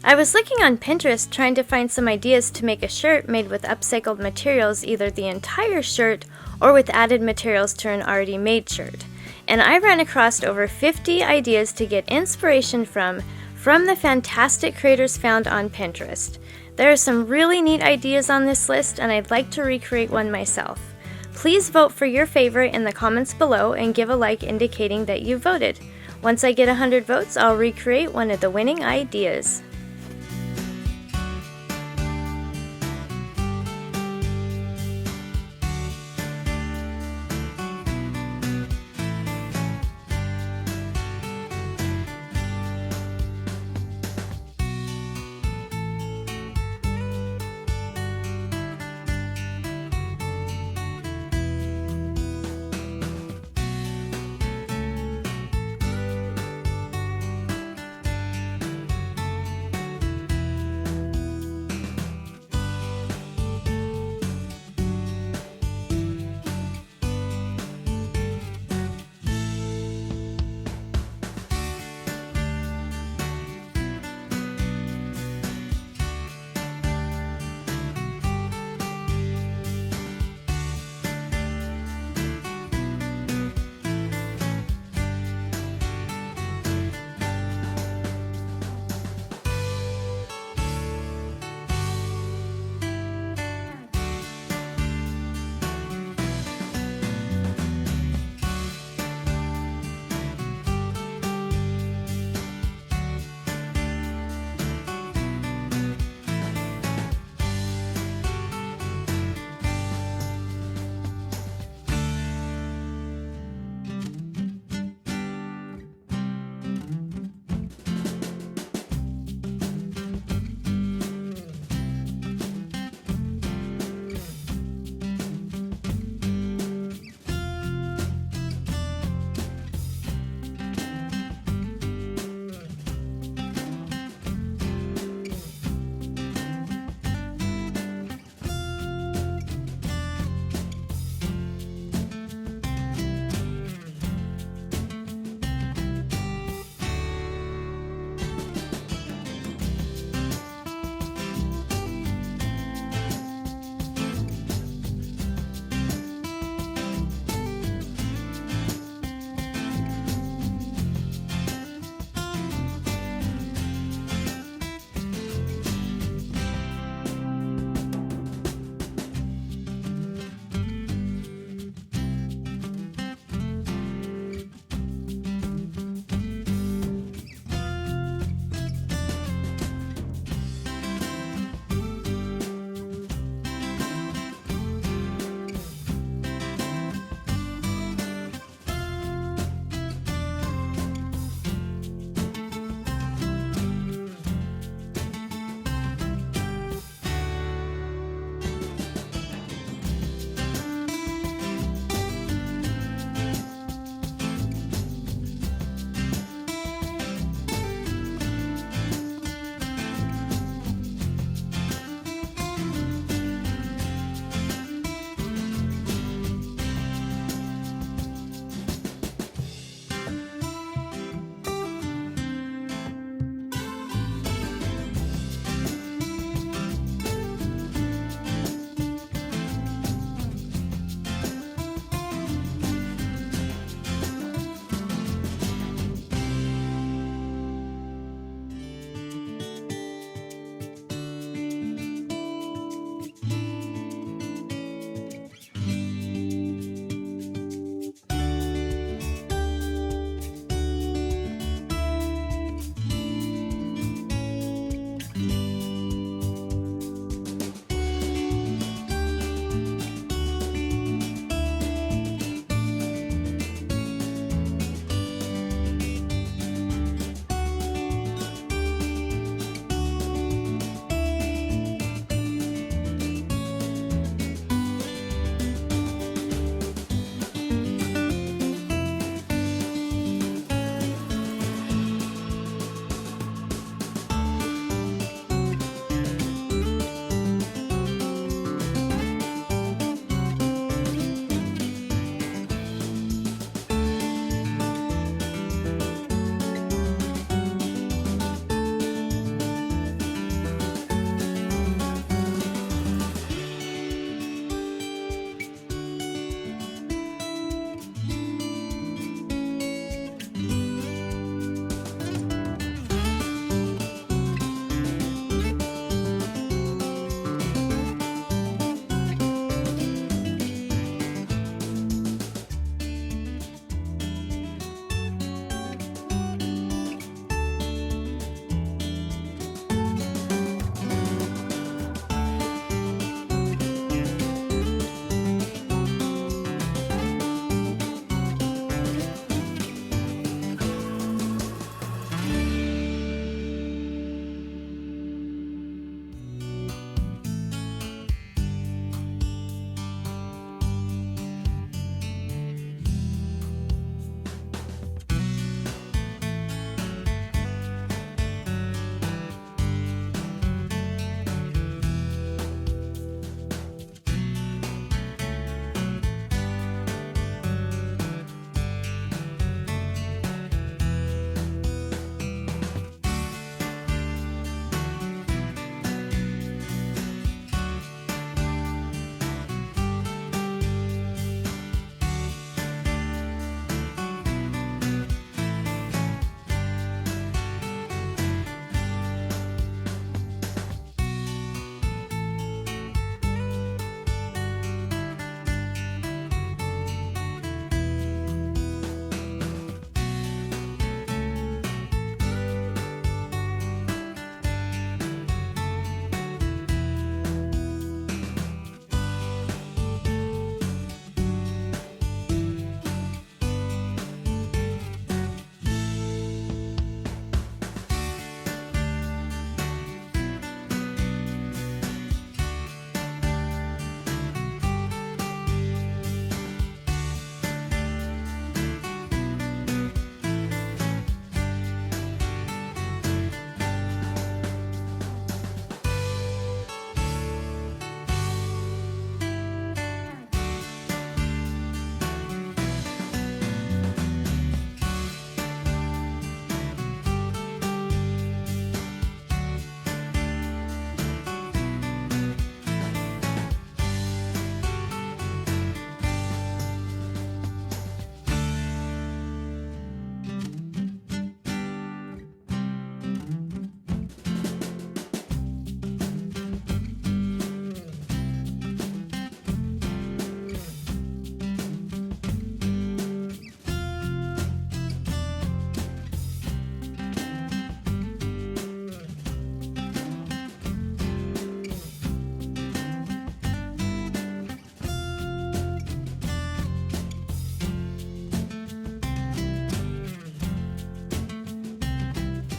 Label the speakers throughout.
Speaker 1: I was looking on Pinterest trying to find some ideas to make a shirt made with upcycled materials, either the entire shirt or with added materials to an already made shirt. And I ran across over 50 ideas to get inspiration from the fantastic creators found on Pinterest. There are some really neat ideas on this list, and I'd like to recreate one myself. Please vote for your favorite in the comments below and give a like indicating that you voted. Once I get 100 votes, I'll recreate one of the winning ideas.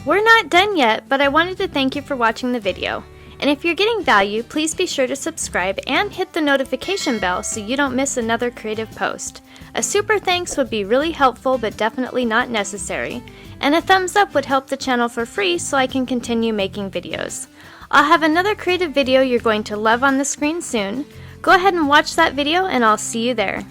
Speaker 1: We're not done yet, but I wanted to thank you for watching the video. And if you're getting value, please be sure to subscribe and hit the notification bell so you don't miss another creative post. A super thanks would be really helpful but definitely not necessary. And a thumbs up would help the channel for free so I can continue making videos. I'll have another creative video you're going to love on the screen soon. Go ahead and watch that video and I'll see you there.